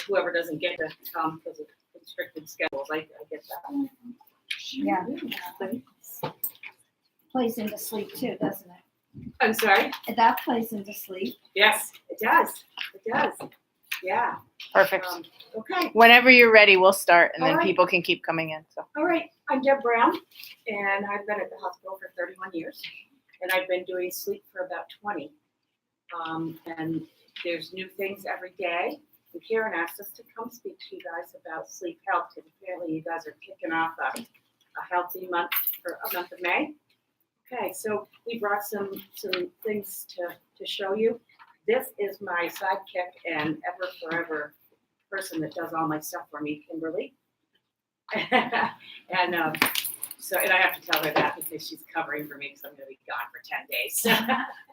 whoever doesn't get to come because of constricted schedules. I get that. Yeah. Plays into sleep too, doesn't it? I'm sorry? That plays into sleep. Yes, it does. It does. Yeah. Perfect. Okay. Whenever you're ready, we'll start, and All then right. people can keep coming in. So. All right. I'm Deb Brown, and I've been at the hospital for 31 years, and I've been doing sleep for about 20. And there's new things every day. And Karen asked us to come speak to you guys about sleep health, because apparently you guys are kicking off a healthy month for a month of May. Okay, so we brought some things to show you. This is my sidekick and ever forever person that does all my stuff for me, Kimberly. and I have to tell her that because she's covering for me because I'm going to be gone for 10 days.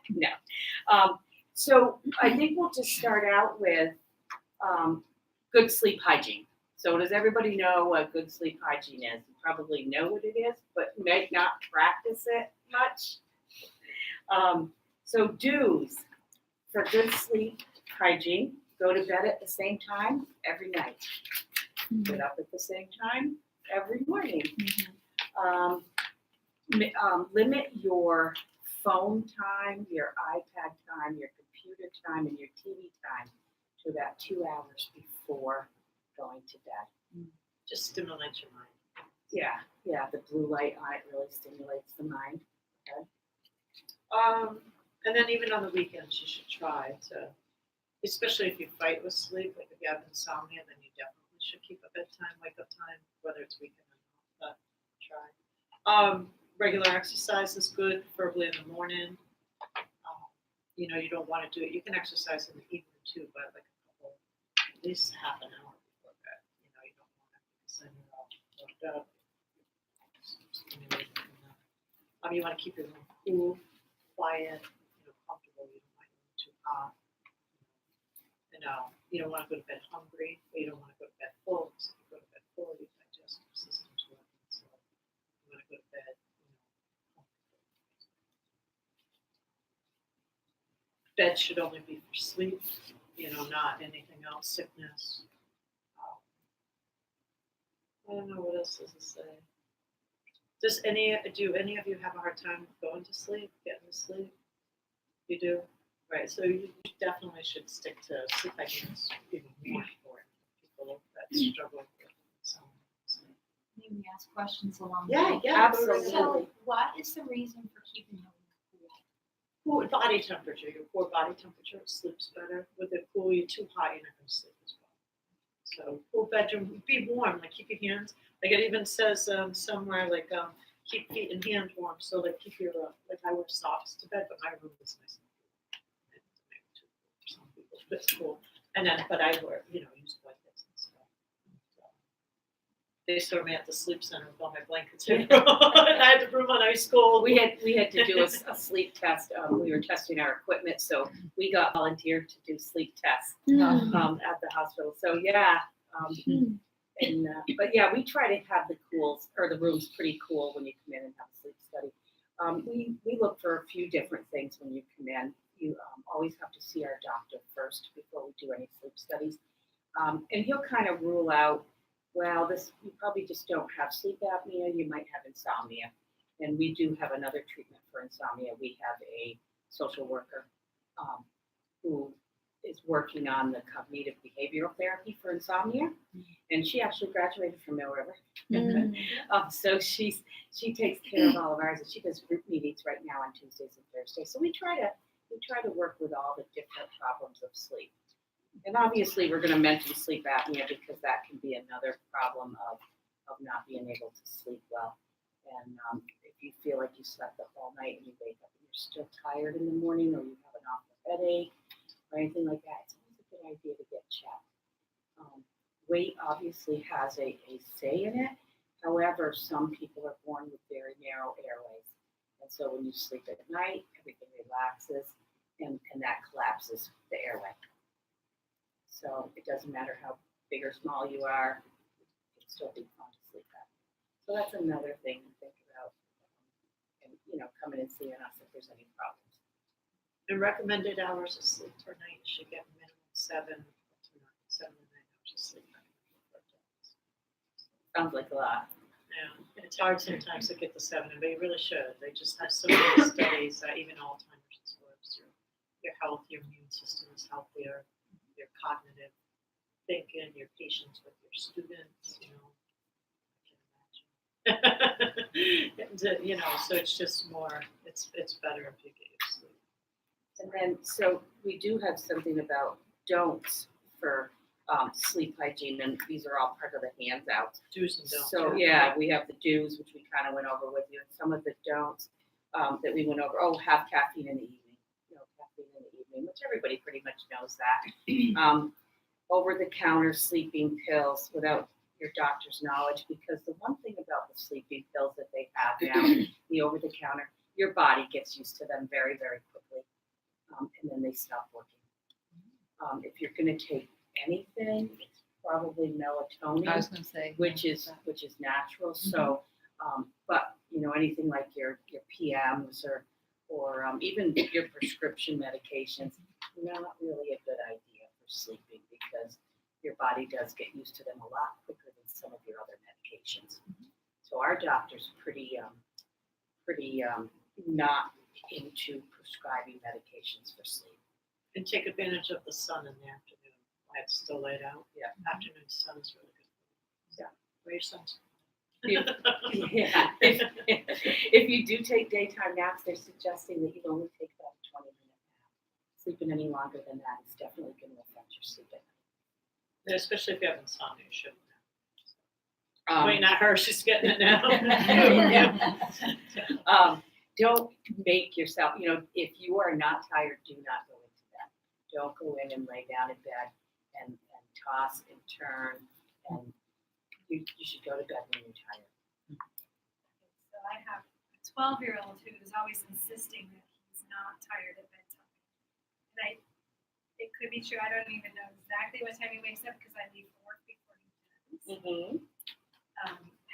No. So I think we'll just start out with good sleep hygiene. So does everybody know what good sleep hygiene is? You probably know what it is, but may not practice it much. So do's for good sleep hygiene: go to bed at the same time every night. Get up at the same time every morning. Limit your phone time, your iPad time, your computer time, and your TV time to about 2 hours before going to bed. Just stimulates your mind. Yeah, the blue light on it really stimulates the mind. Okay. And then even on the weekends, you should try to, especially if you fight with sleep, like if you have insomnia, then you definitely should keep a bedtime, wake up time, whether it's weekend or not, but try. Regular exercise is good, preferably in the morning. You don't want to do it. You can exercise in the evening too, but like at least half an hour before bed. You don't want to because then you're all worked up. You want to keep your room cool, quiet, comfortable. You don't want it too hot. You don't want to go to bed hungry, or you don't want to go to bed full. So if you go to bed full, your digestive system's working. So you want to go to bed, Bed should only be for sleep, not anything else, sickness. I don't know what else does it say. Do any of you have a hard time going to sleep, getting to sleep? You do? Right, so you definitely should stick to sleep hygiene is even more important for people that struggle with some. Maybe we ask questions along the Yeah, way. yeah, absolutely. So, what is the reason for keeping your room cool? Cool body temperature, your core body temperature sleeps better. With it cool, you're too hot, you're not going to sleep as well. So cool bedroom, be warm, like keep your hands, like it even says somewhere like keep feet and hands warm. So like keep your, like I wear socks to bed, but my room is nice and cool. Maybe too cool for some people, but it's cool. And then, but I wear, use blankets and stuff. They threw me at the sleep center with all my blankets in. And I had the room on ice cold. We had to do a sleep test. We were testing our equipment, so we got volunteered to do sleep tests at the hospital. So yeah, but yeah, we try to have the rooms pretty cool when you come in and have a sleep study. We look for a few different things when you come in. You always have to see our doctor first before we do any sleep studies, and he'll kind of rule out, well, you probably just don't have sleep apnea, you might have insomnia. And we do have another treatment for insomnia. We have a social worker who is working on the cognitive behavioral therapy for insomnia. And she actually graduated from Mill River. So she takes care of all of ours, and she does group meetings right now on Tuesdays and Thursdays. So we try to work with all the different problems of sleep. And obviously, we're going to mention sleep apnea because that can be another problem of not being able to sleep well. And if you feel like you slept the whole night and you wake up and you're still tired in the morning, or you have an awful headache or anything like that, it's always a good idea to get checked. Weight obviously has a say in it. However, some people are born with very narrow airways. And so when you sleep at night, everything relaxes and that collapses the airway. So it doesn't matter how big or small you are, it can still be fun to sleep at. So that's another thing to think about, and coming and seeing us if there's any problems. And recommended hours of sleep per night, you should get minimum 7 to 9 hours Sounds like a lot. Yeah, it's hard sometimes to get the 7, but you really should. They just have so many studies that even Alzheimer's works. Your health, your immune system is healthier, your cognitive thinking, your patience with your students, I can imagine. And, so it's just more, it's better if you get your sleep. And then, so we do have something about don'ts for sleep hygiene, and these are all part of the handouts. Do's and don'ts. So, right? yeah, we have the do's, which we kind of went over with you, and some of the don'ts that we went over. Oh, have caffeine in the evening. Caffeine in the evening, which everybody pretty much knows that. Over-the-counter sleeping pills without your doctor's knowledge, because the one thing about the sleeping pills that they have now, the over-the-counter, your body gets used to them very, very quickly, and then they stop working. If you're going to take anything, it's probably melatonin, I was gonna say. which is natural. So, but anything like your PMs or even your prescription medications, not really a good idea for sleeping, because your body does get used to them a lot quicker than some of your other medications. So our doctor's pretty not into prescribing medications for sleep. And take advantage of the sun in the afternoon. While it's still light out. Yeah. Afternoon sun is really good. Yeah. Wear your sunscreen. Yeah. If you do take daytime naps, they're suggesting that you only take about a 20-minute nap. Sleeping any longer than that is definitely going to affect your sleep. And especially if you have insomnia, you shouldn't. Um, Wait, not her. She's getting it now. Don't make yourself, if you are not tired, do not go into bed. Don't go in and lay down in bed and toss and turn. And you should go to bed when you're tired. So I have a 12-year-old who is always insisting that he's not tired at bedtime. And it could be true. I don't even know exactly what time he wakes up because I leave for work before he does. Mm-hmm.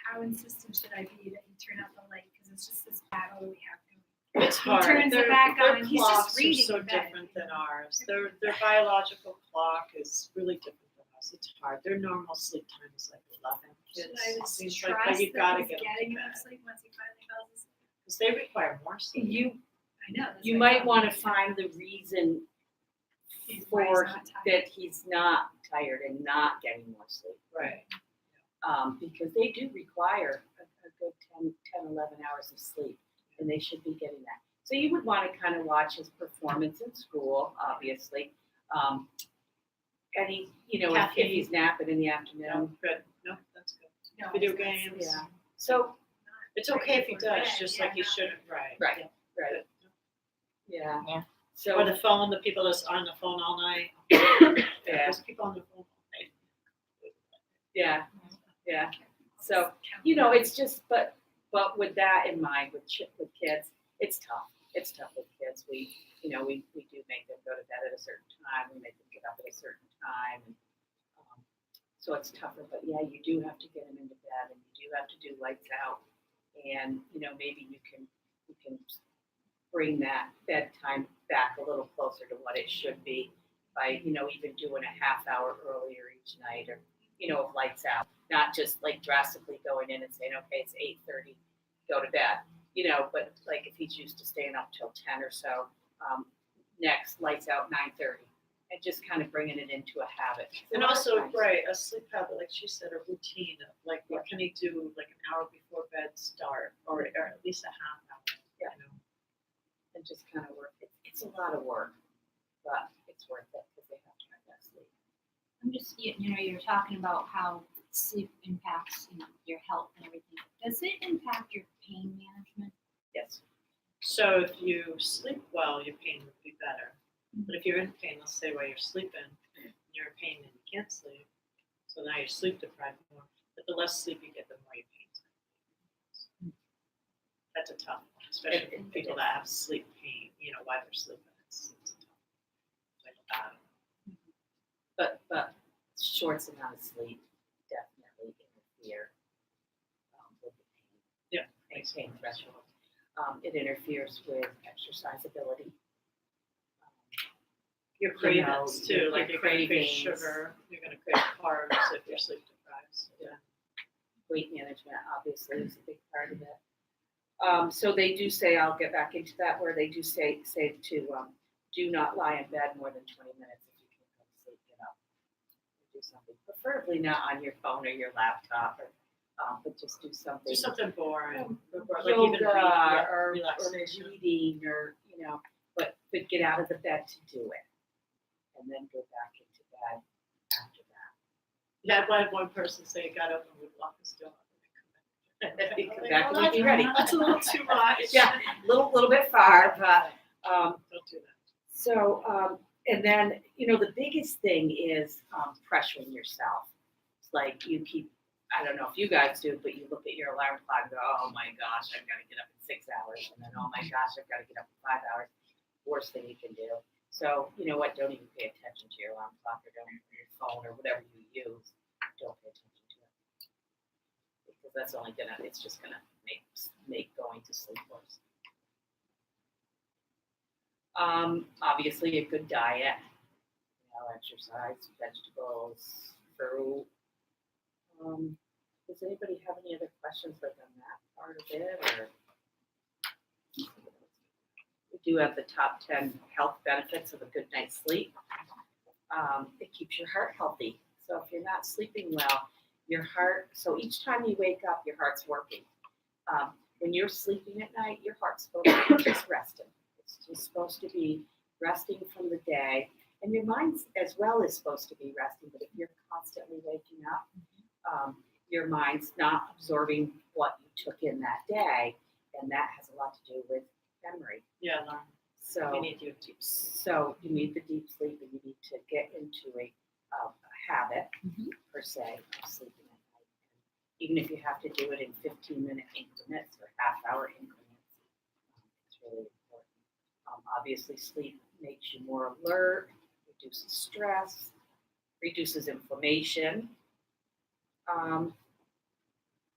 How insistent should I be that he turn out the light? Because it's just this battle we have going. It's He hard. turns it back Their on, he's just clocks reading are so in bed. different than ours. Their biological clock is really different than us. It's hard. Their normal sleep time is like 11. Should Kids, I just seems like, trust but you that gotta he's get them getting to enough bed sleep once he finally falls asleep? because they require more sleep. I know. that's You what I might want to thought. find the reason Why he's for not tired. that he's not tired and not getting more sleep. Right. Because they do require a good 10, 11 hours of sleep, and they should be getting that. So you would want to kind of watch his performance in school, obviously. And if he's napping in the afternoon. No, good. No, that's good. No, Video he's not games. Yeah. So, It's okay if he Before does, bed, just yeah, like he not- shouldn't. Right. right, Yeah. right. Yeah. Yeah. So, Or the phone, the people that's on the phone all night. yeah, There's people on the phone all night. yeah, yeah. So, it's just, but with that in mind, with kids, it's tough. It's tough with kids. We do make them go to bed at a certain time. We make them get up at a certain time. And, so it's tougher, but yeah, you do have to get them into bed, and you do have to do lights out. And, maybe you can bring that bedtime back a little closer to what it should be by, even doing a half hour earlier each night, or, if lights out, not just like drastically going in and saying, okay, it's 8:30, go to bed, but like if he's used to staying up till 10 or so, next lights out 9:30, and just kind of bringing it into a habit. And A lot of also, times- right, a sleep habit, like she said, a routine of like what can he do like an hour before bed start, or at least a half hour. Yeah. And just kind of work. It's a lot of work, but it's worth it because they have to have that sleep. I'm just, you're talking about how sleep impacts, your health and everything. Does it impact your pain management? Yes. So if you sleep well, your pain would be better. But if you're in pain, let's say while you're sleeping, you're in pain and you can't sleep, so now you're sleep deprived more. But the less sleep you get, the more your pain's going to be. That's a tough one, especially for people that have sleep pain, while they're sleeping. It's a tough one. Like a battle. But short amount of sleep definitely interfere with the pain. Yeah. Pain threshold. It interferes with exercisability. Your cravings too, your like you're going to crave cravings. sugar, you're going to crave carbs if you're sleep deprived. So, yeah. Weight obviously is a big part of it. So they do say, I'll get back into that, where they do say to do not lie in bed more than 20 minutes. If you can't go to sleep, get up and do something. Preferably not on your phone or your laptop, but just do something. Do something boring. Like Yoga even read, yeah, or relaxation. reading or, but get out of the bed to do it. And then go back into bed after that. Yeah, I had one person say got up and would walk his dog. And then you come back and you'd be ready. That's a little too much. Yeah, little bit far, but, Don't do that. so, and then, the biggest thing is pressuring yourself. It's like you keep, I don't know if you guys do, but you look at your alarm clock and go, oh my gosh, I've got to get up in 6 hours. And then, oh my gosh, I've got to get up in 5 hours. Worst thing you can do. So, you know what? Don't even pay attention to your alarm clock or don't your phone or whatever you use. Don't pay attention to it. Because that's only it's just gonna make going to sleep worse. Obviously a good diet, exercise, vegetables, fruit. Does anybody have any other questions on that part of it, or? We do have the top 10 health benefits of a good night's sleep. It keeps your heart healthy. So if you're not sleeping well, your heart, so each time you wake up, your heart's working. When you're sleeping at night, your heart's supposed to be just resting. It's just supposed to be resting from the day. And your mind as well is supposed to be resting. But if you're constantly waking up, your mind's not absorbing what you took in that day. And that has a lot to do with memory. Yeah, So you need your deep. So you need the deep sleep, and you need to get into a habit per se of sleeping at night. Even if you have to do it in 15-minute increments or half-hour increments, it's really important. Obviously, sleep makes you more alert, reduces stress, reduces inflammation.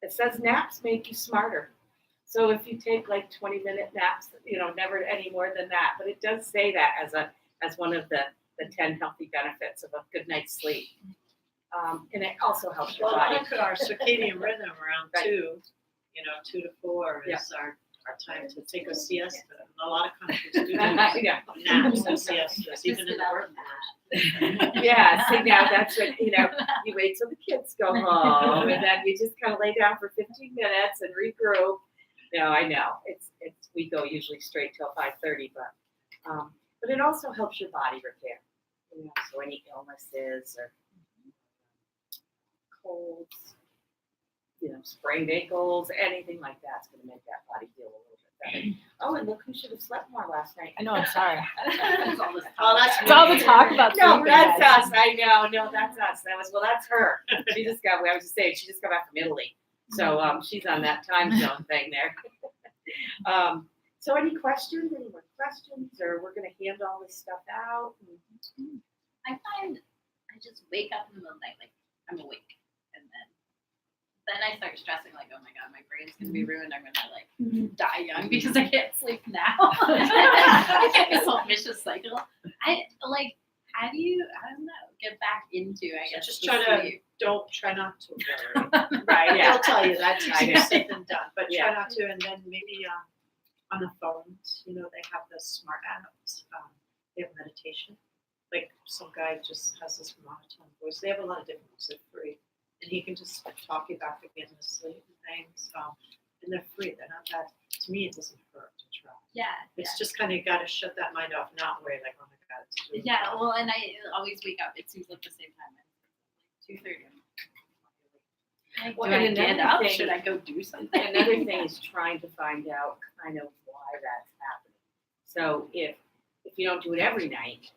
It says naps make you smarter. So if you take like 20-minute naps, never any more than that. But it does say that as one of the 10 healthy benefits of a good night's sleep. And it also helps your Well, body. look at our circadian rhythm around Right. 2 to 4 is our time to take a siesta. A lot of countries do naps Yeah. and siestas, even in the workforce. Yeah, see now that's what, you wait till the kids go home and then you just kind of lay down for 15 minutes and regroup. No, I know, it's we go usually straight till 5:30, but it also helps your body repair. So any illnesses or colds, sprained ankles, anything like that's going to make that body feel a little bit better. Oh, and look who should have slept more last night. I know, I'm sorry. Oh, that's It's all the me. talk about No, sleeping, that's guys. us. I know. No, that's us. That's her. She just got. I was just saying, she just got back from Italy, so she's on that time zone thing there. So, any questions? Any more questions? Or we're gonna hand all this stuff out? I find I just wake up in the middle of the night, like I'm awake, and then I start stressing, like, oh my god, my brain's gonna be ruined. I'm gonna like die young because I can't sleep now. This whole vicious cycle. How do you, I don't know, get back into, I guess, Just the try sleep? not to worry. Right. They'll tell you that's I easier know. said than done, but Yeah. try not to. And then maybe on the phones, they have the smart apps. They have meditation. Like some guy just has this monotone voice. They have a lot of different ones. They're free, and he can just talk you back again to sleep and things. And they're free. They're not that. To me, it doesn't hurt to try. Yeah. It's just kind of got to shut that mind off, not worry like, oh my god, it's too Yeah, well, and I always wake up, it seems like the same time. 2:30. Like, Well, do I and get another up? thing- Should I go do something? Another thing is trying to find out kind of why that's happening. So if you don't do it every night,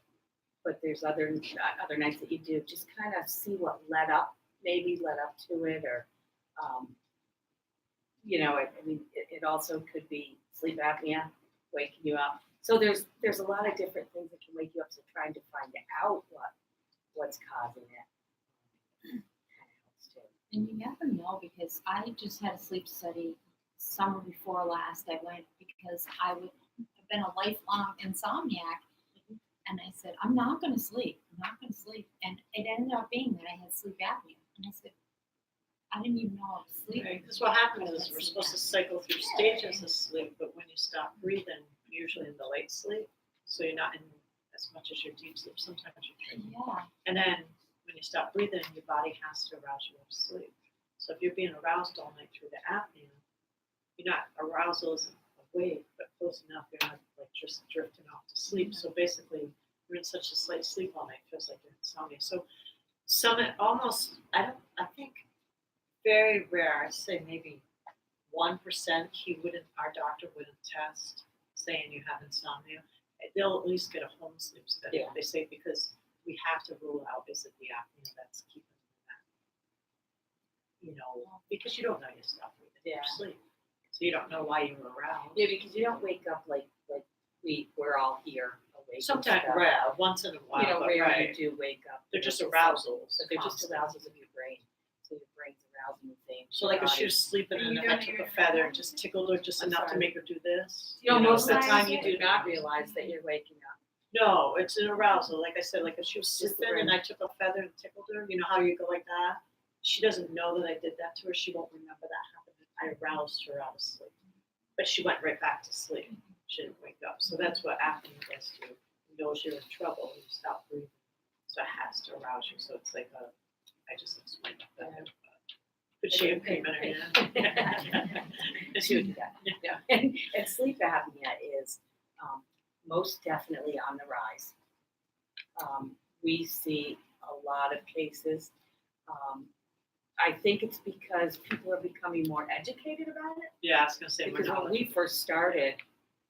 but there's other nights that you do, just kind of see what led up to it, or it also could be sleep apnea waking you up. So there's a lot of different things that can wake you up. So trying to find out what's causing it kind of helps too. And you never know, because I just had a sleep study summer before last. I went because I've been a lifelong insomniac. And I said, I'm not going to sleep. I'm not going to sleep. And it ended up being that I had sleep apnea. And I said, I didn't even know I was sleeping. Because what happens is we're supposed to cycle through stages of sleep, but when you stop breathing, usually in the light sleep, so you're not in as much as your deep sleep. Sometimes you're dreaming. Yeah. And then when you stop breathing, your body has to arouse you to sleep. So if you're being aroused all night through the apnea, you're not arousal isn't awake, but close enough, you're not like just drifting off to sleep. So basically, you're in such a slight sleep all night, it feels like you're insomnia. So some almost, I think very rare, I'd say maybe 1%, our doctor wouldn't test saying you have insomnia. They'll at least get a home sleep study. Yeah. They say because we have to rule out, is it the apnea that's keeping that, because you don't know you stop breathing in your sleep. So you don't know why you were aroused. Yeah, because you don't wake up like we're all here awake. and Sometimes stuff. rare, once in a while, but rarely right. do wake up. They're just It's arousals. But they're just constantly. arousals of your brain. So your brain's arousing the same. So like if she body. was sleeping Are and you if I doing took a your- feather and just tickled her just I'm enough to sorry. make her do this. Most of the Realize time you it. do not realize that you're waking up. No, it's an arousal. Like I said, like if she was Just the sleeping and brain. I took a feather and tickled her, you know how you go like that? She doesn't know that I did that to her. She won't remember that happened. I aroused her out of sleep. But she went right back to sleep. She didn't wake up. So that's what apnea does to you. It knows you're in trouble. You stop breathing. So it has to arouse you. So it's like I just explained that. Yeah. Could she have came in her hand? She would do that. Yeah. And sleep apnea is most definitely on the rise. We see a lot of cases. I think it's because people are becoming more educated about it. Yeah, I was gonna say Because when we first started,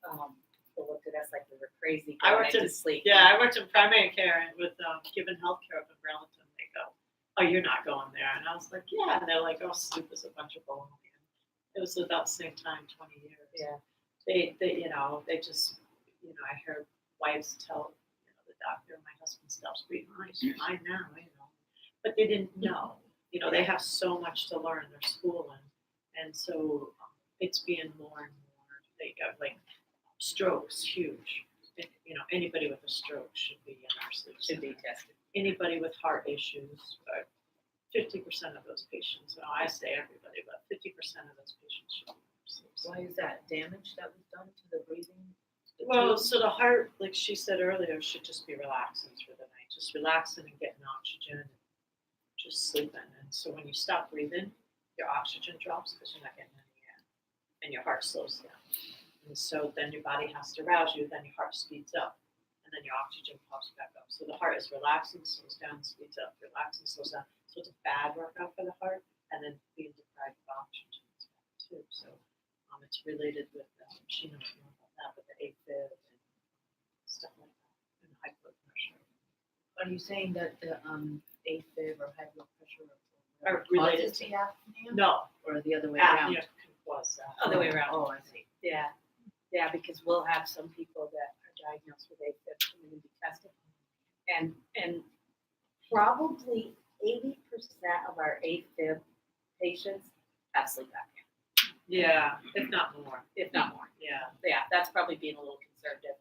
people looked at us like we were crazy I going worked into in- sleep. I worked in primary care and with Given Healthcare up in Burlington. They go, "Oh, you're not going there," and I was like, "Yeah," and they're like, "Oh, sleep is a bunch of baloney." It was about the same time, 20 years. Yeah. They just, I heard wives tell, the doctor, my husband stops breathing. He's fine now, but they didn't know. They have so much to learn. They're schooling, and so it's being more and more. They got like strokes, huge. Anybody with a stroke should be in our sleep Should be center. tested. Anybody with heart issues, 50% of those patients. No, I say everybody, but 50% of those patients should be in our sleep center. Why is that damage that was done to the breathing? The Well, tubes? so the heart, like she said earlier, should just be relaxing through the night, just relaxing and getting oxygen, and just sleeping. And so when you stop breathing, your oxygen drops because you're not getting any air, and your heart slows down. And so then your body has to arouse you, then your heart speeds up, and then your oxygen pops back up. So the heart is relaxing, slows down, speeds up, relaxing, slows down. So it's a bad workout for the heart, and then being deprived of oxygen is bad too. So it's related with, she knows more about that, with the AFib and stuff like that, and high blood pressure. Are you saying that the AFib or high blood pressure Are related causes the apnea? No, Or the other way around? apnea can cause that. Other way around. Oh, I see. Yeah, because we'll have some people that are diagnosed with AFib come in and be tested. And probably 80% of our AFib patients have sleep apnea, Yeah, if not more. if not more. Yeah. Yeah, that's probably being a little conservative.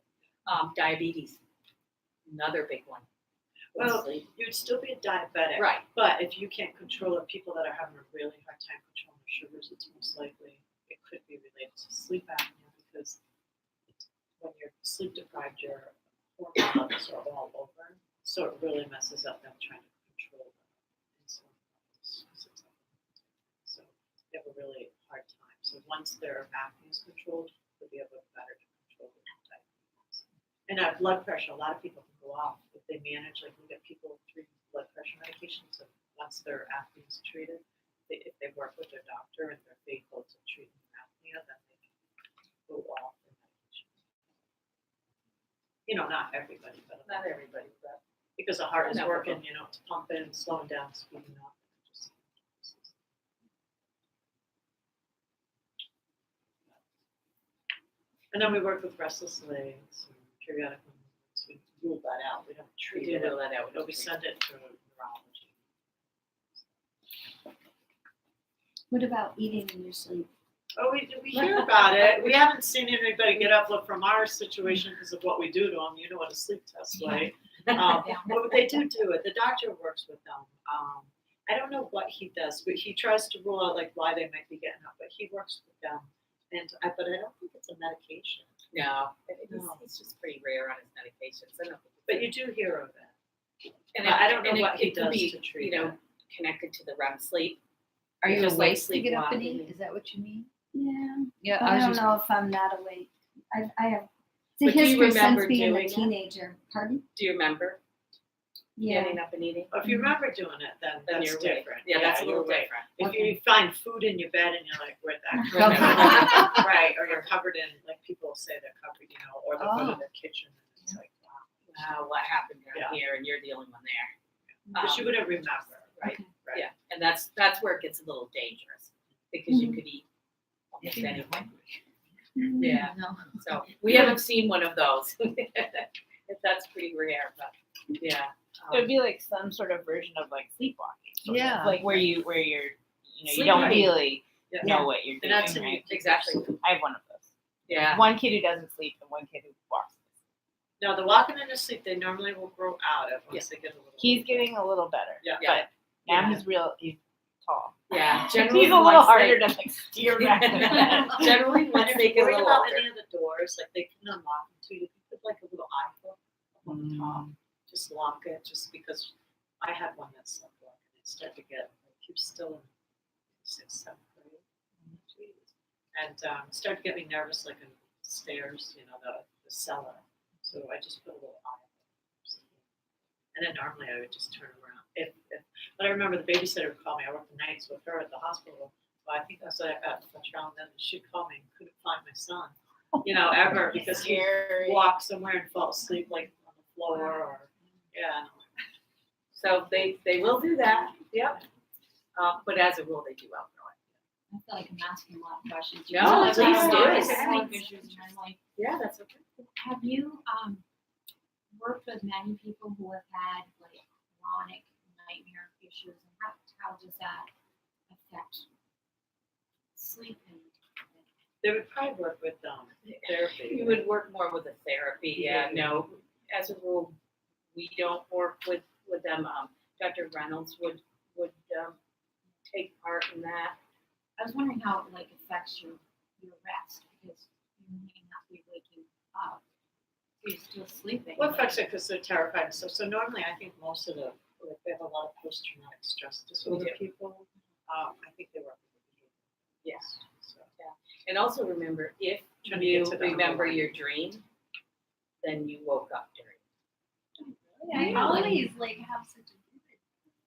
Diabetes, another big one. Well, Sleep. you'd still be a diabetic. Right. But if you can't control it, people that are having a really hard time controlling their sugars, it's most likely it could be related to sleep apnea because when you're sleep deprived, your hormone levels are all over. So it really messes up them trying to control the insulin levels. 'Cause it's up. So they have a really hard time. So once their apnea is controlled, they'll be able to better to control their diabetes. And blood pressure, a lot of people can go off if they manage, like we get people 3 blood pressure medications, and once their apnea is treated, if they work with their doctor and they're faithful to treating apnea, then they can go off their medication. Not everybody, but Not everybody, but because the heart is Enough of working, it's pumping, slowing down, speeding up. And then we work with restless legs and periodic movements. We rule that out. We don't we treat do it. know that out. No, we send it to neurology. What about eating in your sleep? Oh, we hear about it. We haven't seen anybody get up from our situation because of what we do to them. You know what a sleep test like. But they do it. The doctor works with them. I don't know what he does, but he tries to rule out like why they might be getting up, but he works with them. But I don't think it's a medication. No, No. he's just pretty rare on his medications. I don't think it's- But you do hear of it. and I don't know and what he it could does be, to treat you know, it. connected to the REM sleep. Are you Just like awake to get up and sleepwalking. eat? Is that what you mean? Yeah, Yeah, but I don't know if I'm that awake. I have it's a But do you history remember since being a doing it? teenager. Pardon? Do you remember Yeah. getting up and eating? If you remember doing it, then Then that's you're awake. different. Yeah, that's a you're little awake. different. If you find food in your bed and you're like, where'd that come Remember. from? Right, or you're covered in, like people say they're covered, you know, or they go to Oh. the kitchen and it's like, wow. Wow, what happened down Yeah. here, and you're the only one there. But you wouldn't remember, right? Okay. Right. Yeah, and that's where it gets a little dangerous because you could eat almost anything. Yeah, No. so we haven't seen one of those. That's pretty rare, but yeah. It would be like some sort of version of like sleepwalking. sort of, Yeah. Like where you're, you don't Sleeping. really Yeah. know what you're And doing, that's in right? Exactly. I have one of those. Yeah. One kid who doesn't sleep and one kid who walks. No, the walking in the sleep, they normally will grow out of once they get a little. He's getting a little better. Yeah. But now Yeah. he's tall. Yeah. He's Generally, a little once they- harder to like steer back. in the bed. Generally, And once if they you're get a worried little about older. any of the doors, like they can unlock them too. You can put like a little eye hook on the top. Just lock it, just because I had one that slept lock and it started to get, he was still in 6th, 7th grade. Jeez. And started to get me nervous, like in stairs, you know, the cellar. So I just put a little eye hook. And then normally I would just turn around. But I remember the babysitter would call me. I worked the nights with her at the hospital. Well, I think that's what I got much around then. She'd call me and couldn't find my son, you know, ever because he Scary. walked somewhere and fall asleep like on the floor or yeah. So they will do that. Yep. But as a rule, they do outgrow it. I feel like I'm asking a lot of questions. No, You're please talking do. about It's sleep fine. issues, and I'm like, Yeah, that's okay. have you worked with many people who have had like chronic nightmare issues, and how does that affect sleep and They would probably work with therapy. You would work more with a therapy. Yeah. No, as a rule, we don't work with them. Dr. Reynolds would take part in that. I was wondering how it like affects your rest because you may not be waking up. You're still sleeping. What affects it because they're terrified and stuff. So normally I think most of the like they have a lot of post traumatic stress disorder do. people. I think they work with the behavior. Yes. So And also remember, if Trying to you get to the remember underlying. your dream, then you woke up during it. I always like have such a vivid.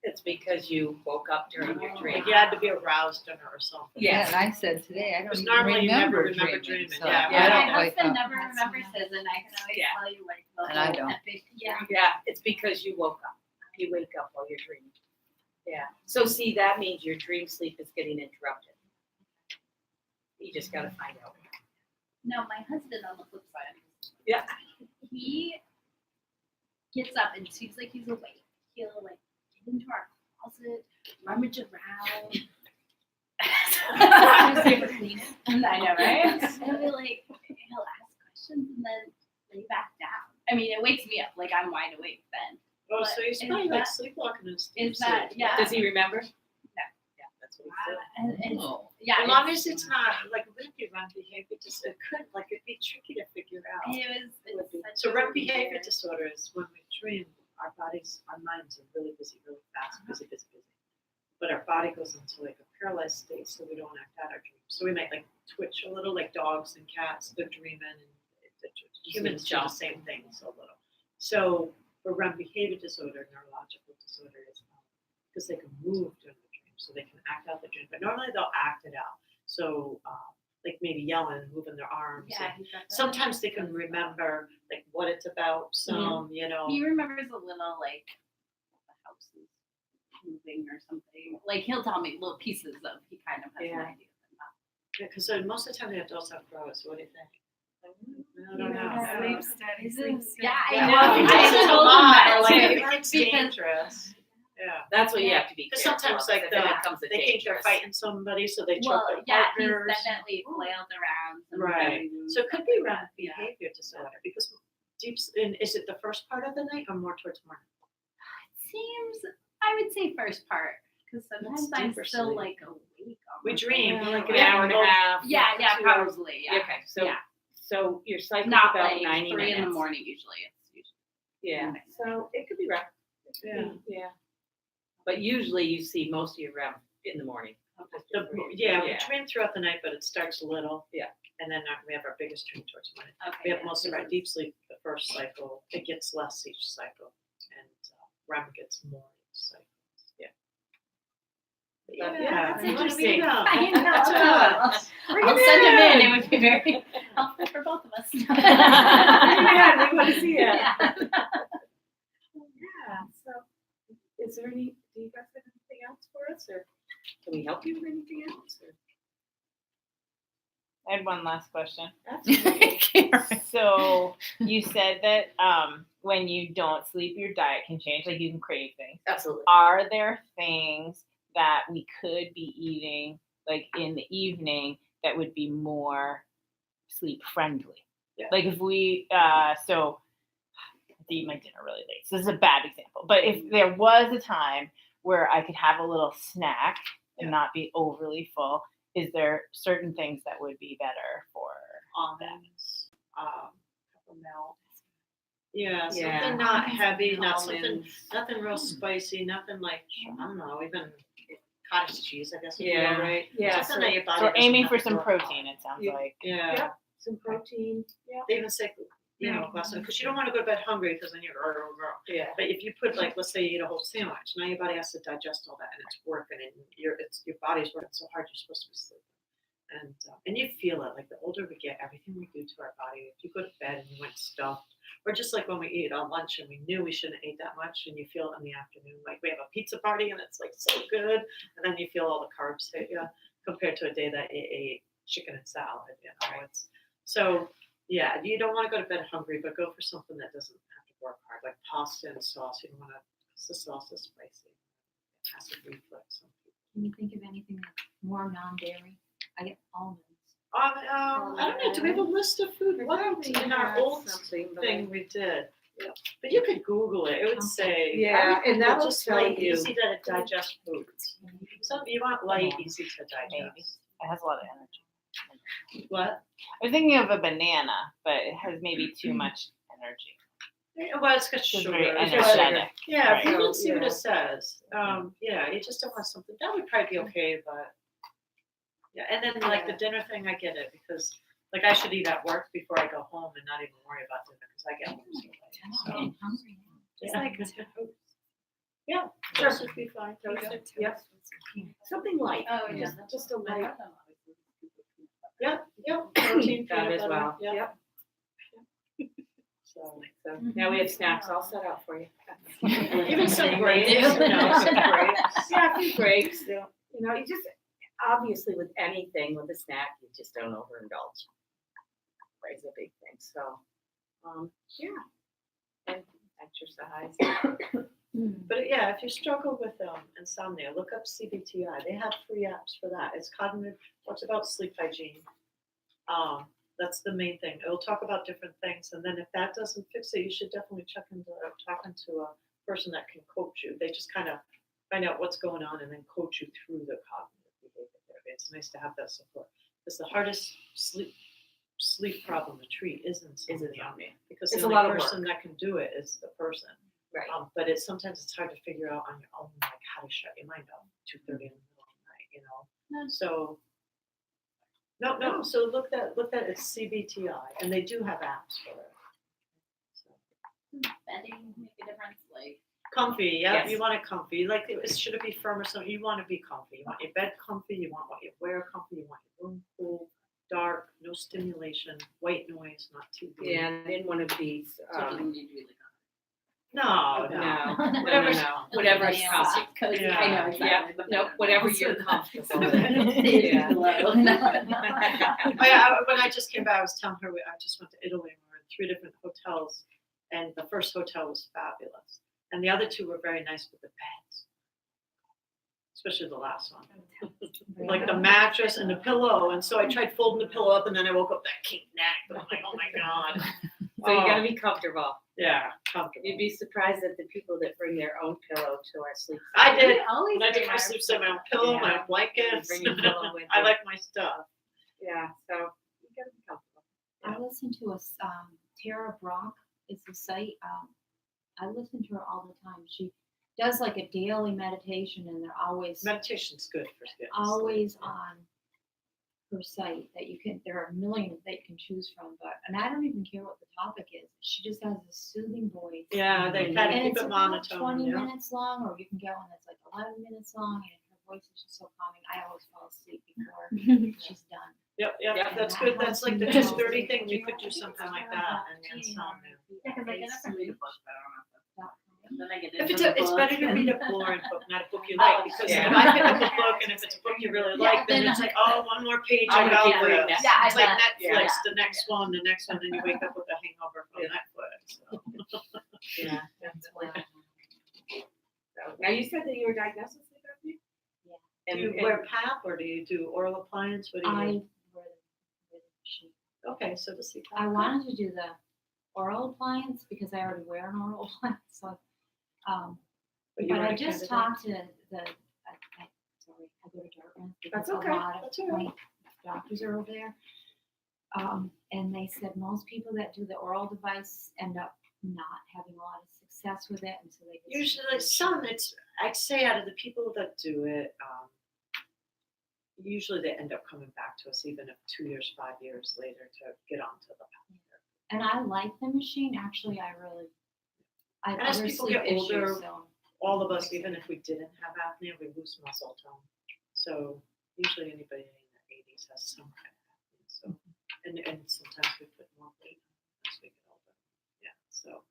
It's because you woke up during your dream. like you had to be aroused in it or something. Yeah. And I said today, I don't Because even normally you never remember remember dreaming. dreaming. So Yeah. Yeah. I My don't wake husband up. never remembers his, and I can always Yeah. tell you like the And I whole don't. epic. Yeah. Yeah, it's because you woke up. You wake up while you're dreaming. Yeah. So see, that means your dream sleep is getting interrupted. You just got to find out. No, my husband on the flip side. Yeah. He gets up and seems like he's awake. He'll like get into our closet, rummage around. I know, right? And we like he'll ask questions and then lay back down. I mean, it wakes me up. Like I'm wide awake then. Oh, so you're Is probably like that- sleepwalking and Is that yeah? Does he remember? Yeah, that's what he said. And Oh. yeah. As long as it's not like wouldn't be REM behavior disorder. It could like it'd be tricky to figure out. It was. Would be. It's So such a REM behavior weird- disorder is when we dream, our minds are really busy, really fast, busy. But our body goes into like a paralyzed state, so we don't act out our dreams. So we might like twitch a little, like dogs and cats. They're dreaming, and humans do the jump. same thing, so little. So for REM behavior disorder, neurological disorder is because they can move during the dream, so they can act out the dream. But normally they'll act it out. So like maybe yelling, moving their arms. Yeah. and He's got that. sometimes they can remember like what it's about. Some, you know. He remembers a little like the house is moving or something. Like he'll tell me little pieces of. He kind of has Yeah. an idea. Because most of the time the adults have growers. So what do you think? I don't Yeah, know. Sleep study, sleep study. Yeah, I Yeah, know. it I takes a told him lot, that like, too, it's because- dangerous. Yeah. That's what you have to be Because careful sometimes of, like if it becomes a they think they're dangerous. fighting somebody, so they choke Well, their yeah, he's partners. definitely flailed around. Some Right. things, So it could be stuff like REM that, yeah. behavior disorder because is it the first part of the night or more towards morning? It seems, I would say first part, because sometimes I'm deeper still sleep. like awake. We dream. Yeah, like an Yeah. hour and a half. Yeah, 2 hours. probably. Yeah. Okay, so yeah. so your cycle's Not about like 90 3 minutes. in the morning usually. It's usually. Yeah, so it could be rough. It could be, yeah. But usually you see most of your REM in the morning. We dream throughout the night, but it starts little. Yeah. And then we have our biggest dream towards morning. Okay. We have most of our deep sleep the first cycle. It gets less each cycle, and REM gets more each cycle. Yeah. That's you wanna interesting. meet up. I know. That's us. I'll send him in. It would be very helpful for both of us. Yeah, we want to see it. Yeah. Yeah, so is there do you guys have anything else for us, or can we help you with anything else? Or? I had one last question. Absolutely. So you said that when you don't sleep, your diet can change, like you can crave things. Absolutely. Are there things that we could be eating like in the evening that would be more sleep friendly? Yeah. Like if we so I eat my dinner really late. So this is a bad example. But if there was a time where I could have a little snack and not be overly full, is there certain things that would be better for Almonds, peppermint. Yeah, Yeah. something not Almonds heavy, and not something, Almonds. nothing real spicy, nothing like, I don't know, even cottage cheese, I guess would be Yeah. all right. Yeah, Something so- that your body So doesn't aiming have for to some work protein, on. it sounds Yeah. like. Yeah. Yeah. Some protein. Yeah. They even say, because you don't want to go to bed hungry because then you're, Yeah. but if you put like, let's say you eat a whole sandwich, now your body has to digest all that and it's working and your body's working so hard, you're supposed to be sleeping. And you feel it, like the older we get, everything we do to our body, if you go to bed and you went stuffed, or just like when we eat on lunch and we knew we shouldn't eat that much and you feel it in the afternoon, like we have a pizza party and it's like so good, and then you feel all the carbs hit you compared to a day that you ate chicken and salad, it's so yeah, you don't want to go to bed hungry, but go for something that doesn't have to work hard, like pasta and sauce. You don't want to, because the sauce is spicy. Acid reflux. Can you think of anything that's more non-dairy? I get almonds. I don't know. Do we have a list of food? What in our old thing we did? Yeah. But you could Google it. It would say Yeah, and that'll just tell light, you. easy to digest foods. So you want light, easy to digest. It has a lot of energy. What? I was thinking of a banana, but it has maybe too much energy. Well, it's got It's sugar. very It's got energetic. Yeah, Right. read and see what Yeah. it says. Yeah, you just don't want something that would probably be okay, but yeah. And then like the dinner thing, I get it because like I should eat at work before I go home and not even worry about dinner because I get home so late. So, I'm hungry now. yeah. like Yeah, toast would be fine. Toast. Yep. Something light. Oh, Yeah. Just a light. Yeah, protein. That peanut as butter, well. Yeah. Yep. So So now we have snacks all set up for you. even some They grapes, do. some grapes. Yeah, a few grapes. You know, you just obviously with anything with a snack, you just don't overindulge. Right, is a big thing. So, yeah, and exercise. But yeah, if you struggle with insomnia, look up CBTI. They have free apps for that. It's cognitive. Talks about sleep hygiene. That's the main thing. It'll talk about different things, and then if that doesn't fix it, you should definitely check into talking to a person that can coach you. They just kind of find out what's going on and then coach you through the cognitive behavior therapy. It's nice to have that support. Because the hardest sleep problem to treat is insomnia. Because It's the a only lot of person that can do it is the person. Right. But sometimes it's hard to figure out on your own, like how to shut your mind off 2:30 in the middle of the night, So no. So look that it's CBTI, and they do have apps for it. So. Bedding make a difference, like. Comfy, yeah. Yes. You want it comfy. Like should it be firm or something? You want to be comfy. You want your bed comfy. You want what you wear comfy. You want your room cool, dark, no stimulation, white noise, not TV. Yeah, I didn't want to be. No. Whatever is Yeah. comfortable. Cozy, Yeah. I know exactly. Yeah, no, whatever you're comfortable with. Yeah. When I just came back, I was telling her I just went to Italy and we were in 3 different hotels, and the first hotel was fabulous, and the other 2 were very nice with the beds, especially the last one, like the mattress and the pillow. And so I tried folding the pillow up, and then I woke up that king neck, and I'm like, oh my god. So you gotta be comfortable. Yeah, comfortable. You'd be surprised at the people that bring their own pillow to our sleep. I study. did. always When I did bring my our- sleep study, my own pillow, my own blankets. Bring your pillow with I you. like my stuff. Yeah, so you gotta be comfortable. I listen to Tara Brock is the site. I listen to her all the time. She does like a daily meditation, and they're always Meditation's good for getting always sleep. on her site that you can. There are a million that you can choose from, and I don't even care what the topic is. She just has a soothing voice. Yeah, they try to And keep it's it about monotone. 20 Yeah. minutes long, or you can get one that's like 11 minutes long, and her voice is just so calming. I always fall asleep before she's done. Yep, Yeah, that's that good. That's helps like the me 2:30 out. thing. You could do something like that and insomnia. Yeah, because I get up and read a book, but I don't know. And then I get If into it's the it's book better to and- read a boring book, not a book you Oh, like. Because yeah. if I pick up a book and if it's a book you really Yeah, like, then then it's like, oh, one more page. I I wanna got keep reading this. that. Yeah, I It's like bet. Netflix, Yeah. the next one, and you wake up with a hangover from Netflix. So. Yeah, that's why. So, now you said that you were diagnosed with sleep apnea? Yeah. Do you wear PAP or do you do oral appliance? What do you I do? wear the machine. Okay, so the CPAP. I wanted to do the oral appliance because I already wear an oral appliance. So, you but were I a just candidate? talked to sorry, I go to Dartmouth because That's okay. a lot of That's all right. my doctors are over there. And they said most people that do the oral device end up not having a lot of success with it until they get Usually, I'd say out of the people that do it, usually they end up coming back to us even if 2 years, 5 years later to get onto the PAP. And I like the machine. Actually, I have And as other people sleep get older, issues, so All of us, even if we didn't have apnea, we lose muscle tone. So usually anybody in their 80s has some kind of apnea. So, and sometimes we put more weight on as we get older. Yeah. So,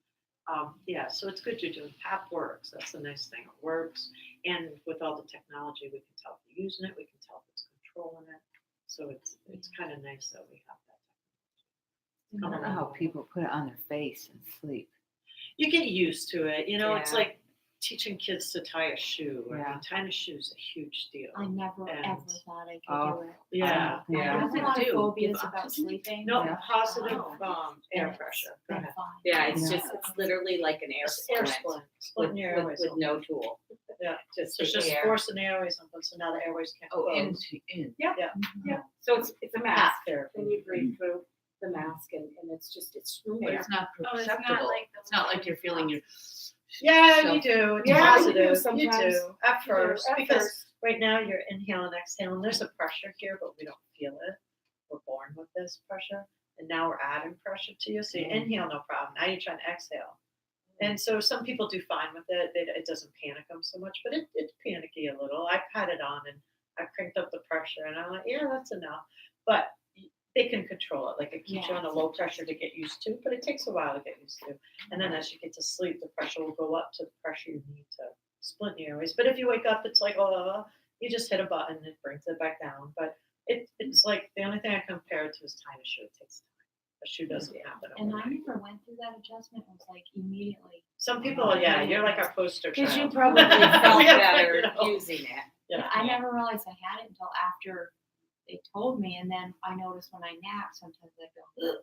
so it's good you're doing PAP works. That's the nice thing. It works. And with all the technology, we can tell if we're using it. We can tell if it's controlling it. So it's kind of nice that we have that. I don't know how people put it on their face and sleep. You get used to it. You know, it's Yeah. like teaching kids to tie a shoe. I Yeah. mean, tying a shoe is a huge deal. I never And- ever thought I could Oh. do it. Yeah. I have a lot of do? phobias Give up? about sleeping. No, Yeah. positive Oh. air And it's pressure. Go been ahead. fine. Yeah, it's Yeah. just, it's literally like an air It's air splint with, splitting your airways. with no tool. Yeah. Just So it's the just air. forcing the airways open, so now the airways can't Oh, close. in. Yeah, so it's a PAP mask, therapy. and you breathe through the mask, and it's just, it's room But air. it's not Oh, it's perceptible. not like the It's not like you're feeling your. Yeah, So- you do. It's Yeah, you do positive. You sometimes. do at You do, first at because first. right now you're inhaling, exhaling. There's a pressure here, but we don't feel it. We're born with this pressure, and now we're adding pressure to you. So you inhale, no problem. Now you're trying to exhale, and so some people do fine with it. It doesn't panic them so much, but it's panicky a little. I've had it on and I cranked up the pressure, and I'm like, yeah, that's enough. But they can control it. Like it keeps you on a low pressure to get used to, but it takes a while to get used to. And then as you get to sleep, the pressure will go up to the pressure you need to split the airways. But if you wake up, it's like, oh, you just hit a button, it brings it back down. But it's like the only thing I compare it to is tying a shoe. It takes time. A shoe doesn't happen And I overnight. never went through that adjustment. It was like immediately. Some people, yeah, you're like our poster child. Because you probably felt Yeah, better you know. using it. Yeah. I never realized I had it until after they told me, and then I noticed when I nap, sometimes I go, "Ugh,"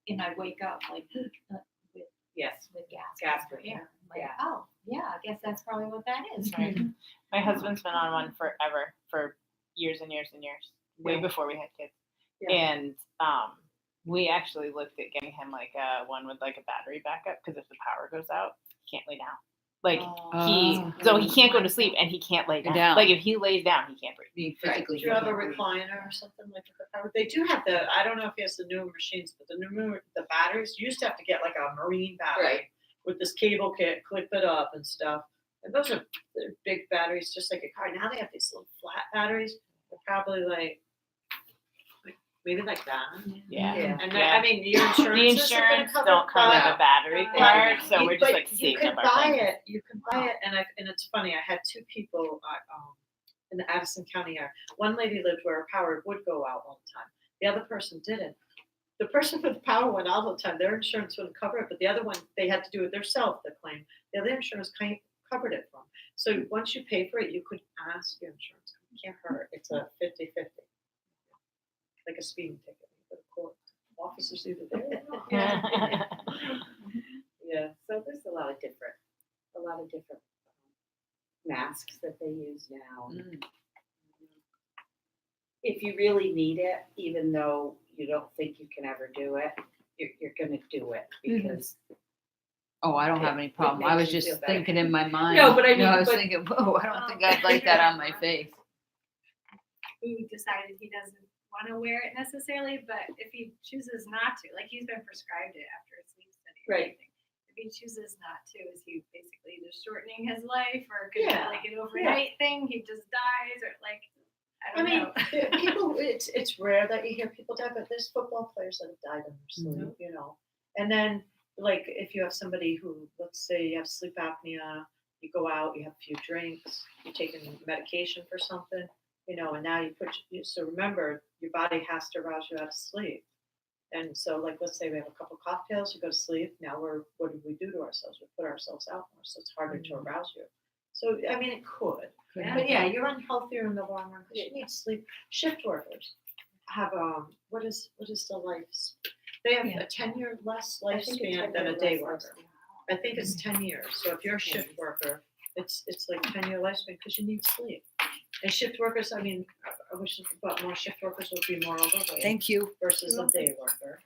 and I wake up like with Yes. gas Gasp, for air. I'm like, yeah. oh yeah, I guess that's probably what that is, right? My husband's been on one forever, for years and years and years, way before we had kids. Yeah. And we actually looked at getting him like one with like a battery backup because if the power goes out, he can't lay down. Like he can't go to sleep and he can't lay down. Down. Like if he lays down, he can't breathe. Being physically. Do you have a recliner or something like that? They do have I don't know if he has the new machines, but the batteries, you used to have to get like a marine battery Right. with this cable kit, clip it up and stuff. And those are they're big batteries, just like a car. Now they have these little flat batteries. They're probably like maybe like that. Yeah. Yeah. And Yeah. I mean, your insurance The insurance don't come with a battery Yeah. card, so we're just But like you saving can up our buy things. it. You can buy it, and it's funny. I had two people in the Addison County area. One lady lived where her power would go out all the time. The other person didn't. The person with the power went out all the time. Their insurance wouldn't cover it, but the other one they had to do it themselves. The claim. The other insurance covered it for them. So once you pay for it, you could ask your insurance. It can't hurt. It's a 50-50. Like a speeding ticket. You go to court. officers either there or not. Yeah, so there's a lot of different masks that they use now. If you really need it, even though you don't think you can ever do it, you're gonna do it because. Oh, I don't have any problem. I was makes you just feel better. thinking in my mind. No, but I mean, I was but- thinking, whoa, I don't think I'd like that on my face. Who decided he doesn't want to wear it necessarily, but if he chooses not to, like he's been prescribed it after a sleep study. and Right. everything. If he chooses not to, is he basically just shortening his life, or could Yeah. it like an overnight thing? He just dies, or like I I don't mean, know. people, it's rare that you hear people die, but there's football players that have died in their sleep, you know. And then, like, if you have somebody who, let's say you have sleep apnea, you go out, you have a few drinks, you're taking medication for something, you know, and now so remember, your body has to arouse you out of sleep. And so, like, let's say we have a couple cocktails, you go to sleep. Now what do we do to ourselves? We put ourselves out more, so it's harder to arouse you. So, I mean, it could. But yeah, you're unhealthier in the long run because you need sleep. Shift workers have what is the life? They have a 10-year less lifespan than a day worker. I think it's 10 years. So if you're a shift worker, it's like 10-year lifespan because you need sleep. And shift workers, I mean, I wish but more shift workers would be more overweight. Thank you. Versus a day worker.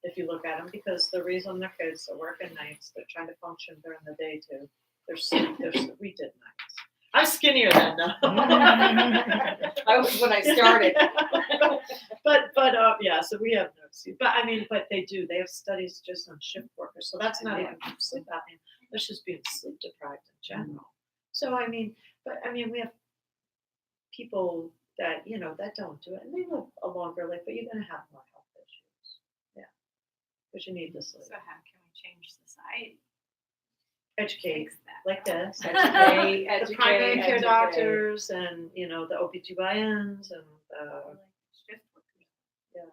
If you look at them, because the reason their kids are working nights, they're trying to function during the day too. We did nights. I'm skinnier than them. I was when I started. but yeah, so we have no sleep. But I mean, but they have studies just on shift workers. So that's not even sleep apnea. That's just being sleep deprived in general. So I mean, we have people that, you know, that don't do it and they live a longer life, but you're gonna have more health issues. Yeah. Because you need the sleep. So how can we change society? Educate Fix that. like this. Educate, The primary care educate. doctors and, you know, the OBGYNs and Or, like, shift workers.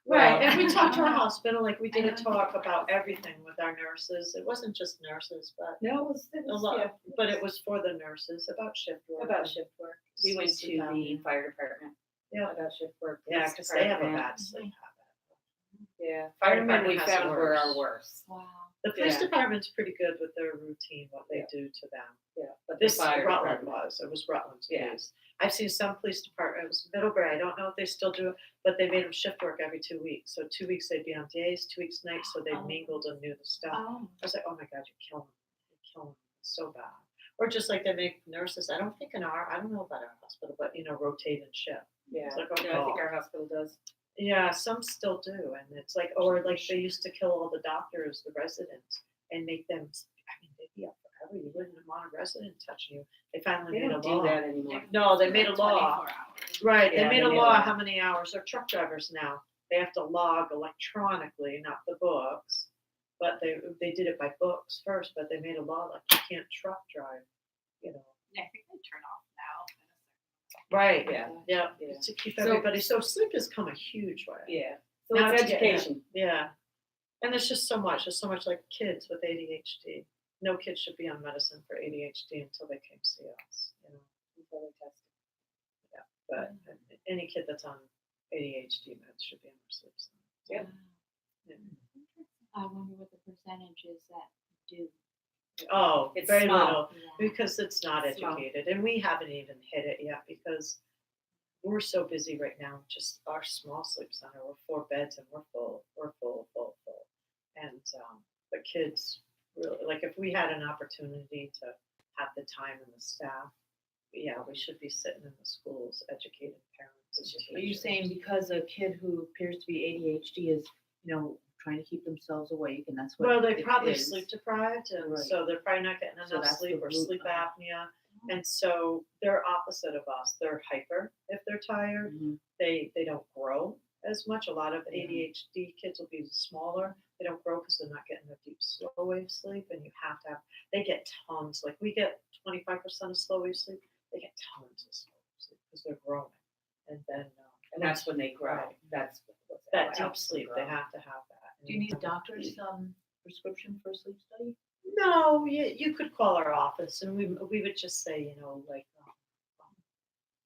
right. Well- And we talked to our hospital, like we did I a know. talk about everything with our nurses. It wasn't just nurses, but No, it a was lot. yeah, But it was for the nurses about shift work. about shift work. We went to Sleep the apnea. fire department. Yeah. About shift work. Yeah, police because they have a department. bad sleep habit. Yeah, Fire firemen we department has it found were worse. our worst. Wow. The police Yeah. department's pretty good with their routine, what they Yeah. do to them. Yeah, but This the fire Rutland department. it was Rutland's Yeah. police. I've seen some police department, it was Middlebury, I don't know if they still do it, but they made them shift work every 2 weeks. So 2 weeks they'd be on days, 2 weeks nights, so they Oh. mingled and knew the stuff. Oh. I was like, oh my God, you're killing them. You're killing them. It's so bad. Or just like they make nurses, I don't think I don't know about our hospital, but, you know, rotate and shift. Yeah, It's like, oh, yeah, I think God. our hospital does. Yeah, some still do. And it's like, or like they used to kill all the doctors, the residents, and make them, I mean, they'd be up forever. You wouldn't want a resident touching you. They finally They made a don't do law. that anymore. No, they made a law. 24 hours. Right, Yeah, they made they a made a law law. how many hours, or truck drivers now, they have to log electronically, not the books. But they did it by books first, but they made a law like you can't truck drive, you know. Yeah, I think they turn off now. Right, Yeah. yeah, Yeah. to keep So- everybody, so sleep has come a huge way. Yeah, so Now it's it's getting- education. Yeah, and there's just so much, like kids with ADHD. No kid should be on medicine for ADHD until they came see us, you know. Until they test it. Yeah, but any kid that's on ADHD meds should be on their sleep center. Yep. Yeah. I wonder what the percentage is that do. Oh, It's very small. little, because it's not It's small. educated, and we haven't even hit it yet because we're so busy right now. Just our small sleep center, we're 4 beds and we're full. And the kids really, like, if we had an opportunity to have the time and the staff, yeah, we should be sitting in the schools educating parents. And Are you teachers. saying because a kid who appears to be ADHD is, you know, trying to keep themselves awake and that's what Well, they it probably is? sleep deprived, and Right. so they're probably not getting So enough that's sleep the or root sleep of it. apnea. And so they're opposite of us. They're hyper if they're tired. Mhm. They don't grow as much. A lot of Yeah. ADHD kids will be smaller. They don't grow because they're not getting the deep slow wave sleep. And you have to have. They get tons. Like we get 25% of slow wave sleep. They get tons of slow wave sleep because they're growing. And then And that's when they grow. Right. That's what that deep helps them sleep, grow. they have to have that. Do you need a doctor's prescription for a sleep study? No, you could call our office and we would just say, you know, like,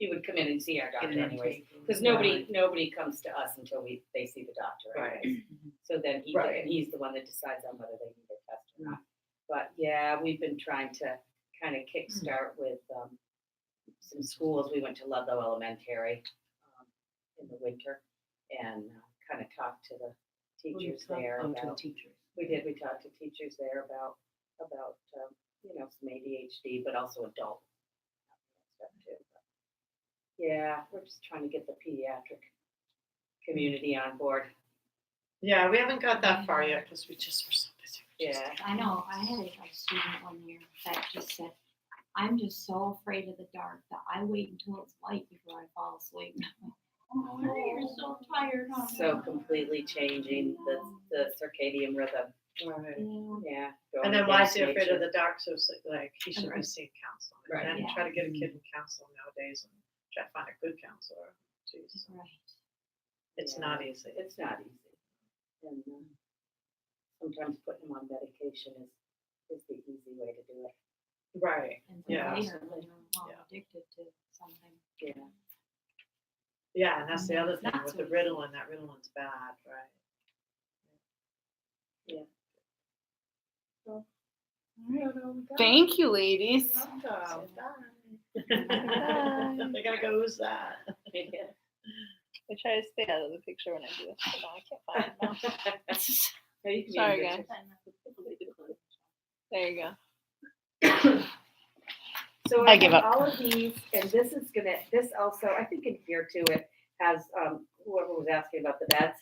he would come in and see our Get doctor an anyways. intake. Because nobody comes to us until they see the doctor Right. anyways. So then Right. and he's the one that decides on whether they need a test or not. But yeah, we've been trying to kind of kickstart with some schools. We went to Ludlow Elementary in the winter and kind of talked to the teachers there Oh, to the about. teachers. We did. We talked to teachers there about some ADHD, but also adult stuff too. But yeah, we're just trying to get the pediatric community on board. Yeah, we haven't got that far yet because we just were so busy. Yeah. I know, I had a student one year that just said, I'm just so afraid of the dark that I wait until it's light before I fall asleep. Oh, you're so tired. Huh? So completely changing the circadian rhythm. Right. Yeah. Yeah. And then why is he afraid of the dark? So it's like he should be Right. seeing counseling. Right. And then Yeah. try to get a kid in counseling nowadays and try to find a good counselor. Jeez. Right. It's Yeah. not easy. It's not easy. And sometimes putting them on medication is the easy way to do it. Right. And then Yeah. later, when you're all Yeah. addicted to something. Yeah. Yeah, and that's the other thing Not with so the Ritalin. That Ritalin's bad, right? Thank you, ladies. Welcome. They gotta go. Who's that? I try to stay out of the picture when I do this, but now I can't find it now. No, you can be Sorry, in guys. There you go. So I I give have up. all of these, and this also, I think in here too, it has, whoever was asking about the beds,